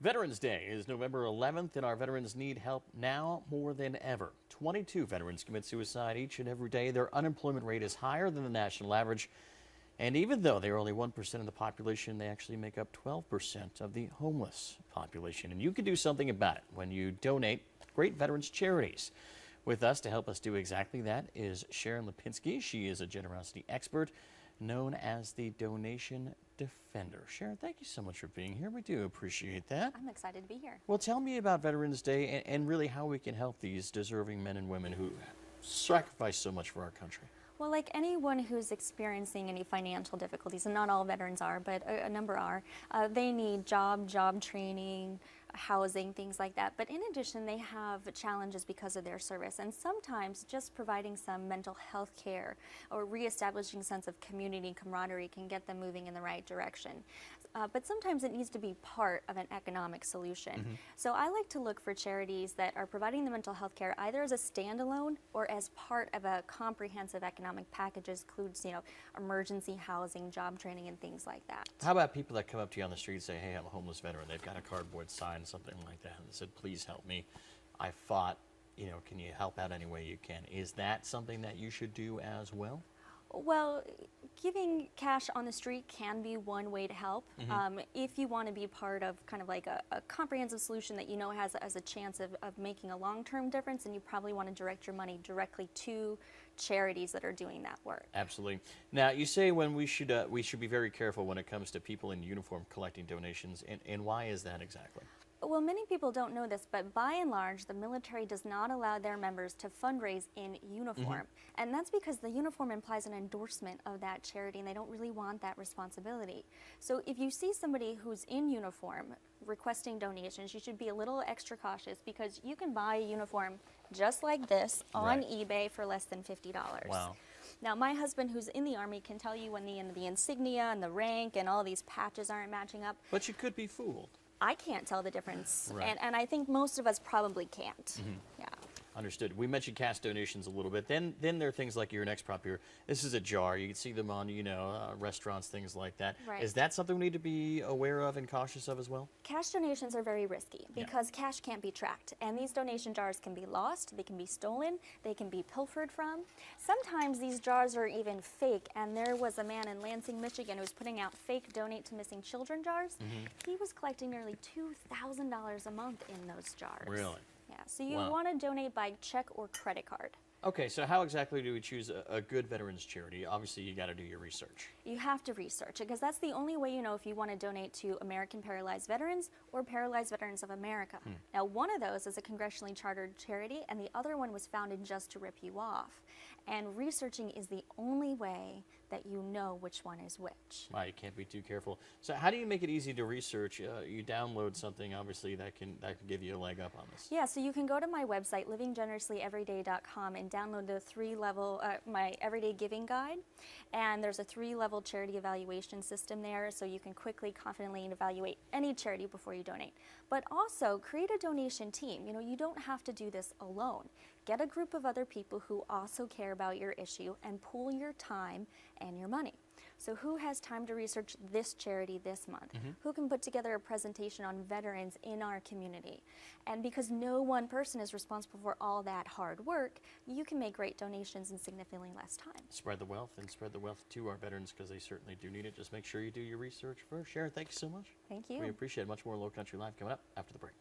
Veterans Day is November 11th, and our veterans need help now more than ever. 22 veterans commit suicide each and every day. Their unemployment rate is higher than the national average. And even though they're only 1% of the population, they actually make up 12% of the homeless population. And you can do something about it when you donate great veterans charities. With us to help us do exactly that is Sharon Lipinski. She is a generosity expert known as the Donation Defender. Sharon, thank you so much for being here. We do appreciate that. I'm excited to be here. Well, tell me about Veterans Day and really how we can help these deserving men and women who sacrifice so much for our country. Well, like anyone who's experiencing any financial difficulties, and not all veterans are, but a number are, they need job training, housing, things like that. But in addition, they have challenges because of their service. And sometimes just providing some mental health care or reestablishing a sense of community and camaraderie can get them moving in the right direction. But sometimes it needs to be part of an economic solution. So I like to look for charities that are providing the mental health care either as a standalone or as part of a comprehensive economic package, includes, emergency housing, job training, and things like that. How about people that come up to you on the street and say, hey, I'm a homeless veteran. They've got a cardboard sign, something like that, and they said, please help me. I fought, can you help out any way you can? Is that something that you should do as well? Well, giving cash on the street can be one way to help. If you want to be part of kind of like a comprehensive solution that has a chance of making a long-term difference, and you probably want to direct your money directly to charities that are doing that work. Absolutely. Now, you say when we should be very careful when it comes to people in uniform collecting donations, and why is that exactly? Well, many people don't know this, but by and large, the military does not allow their members to fundraise in uniform. And that's because the uniform implies an endorsement of that charity, and they don't really want that responsibility. So if you see somebody who's in uniform requesting donations, you should be a little extra cautious, because you can buy a uniform just like this on eBay for less than $50. Wow. Now, my husband, who's in the Army, can tell you when the insignia and the rank and all these patches aren't matching up. But you could be fooled. I can't tell the difference, Right. and I think most of us probably can't. Yeah. Understood. We mentioned cash donations a little bit. Then there are things like your next prop here. This is a jar. You can see them on, restaurants, things like that. Right. Is that something we need to be aware of and cautious of as well? Cash donations are very risky because cash can't be tracked, and these donation jars can be lost, they can be stolen, they can be pilfered from. Sometimes these jars are even fake, and there was a man in Lansing, Michigan who was putting out fake Donate to Missing Children jars. He was collecting nearly $2,000 a month in those jars. Really? Yeah, so you want to donate by check or credit card. Okay, so how exactly do we choose a good veterans charity? Obviously, you got to do your research. You have to research it, because that's the only way you know if you want to donate to American Paralyzed Veterans or Paralyzed Veterans of America. Now, one of those is a congressionally chartered charity, and the other one was founded just to rip you off. And researching is the only way that you know which one is which. Wow, you can't be too careful. So how do you make it easy to research? You download something, obviously, that can give you a leg up on this. Yeah, so you can go to my website, livinggenerouslyeveryday.com, and download the 3-level, my Everyday Giving Guide. And there's a 3-level charity evaluation system there, so you can quickly, confidently evaluate any charity before you donate. But also, create a donation team. You don't have to do this alone. Get a group of other people who also care about your issue and pool your time and your money. So who has time to research this charity this month? Who can put together a presentation on veterans in our community? And because no one person is responsible for all that hard work, you can make great donations in significantly less time. Spread the wealth, and spread the wealth to our veterans, because they certainly do need it. Just make sure you do your research first. Sharon, thank you so much. Thank you. We appreciate it. Much more Low Country Live coming up after the break.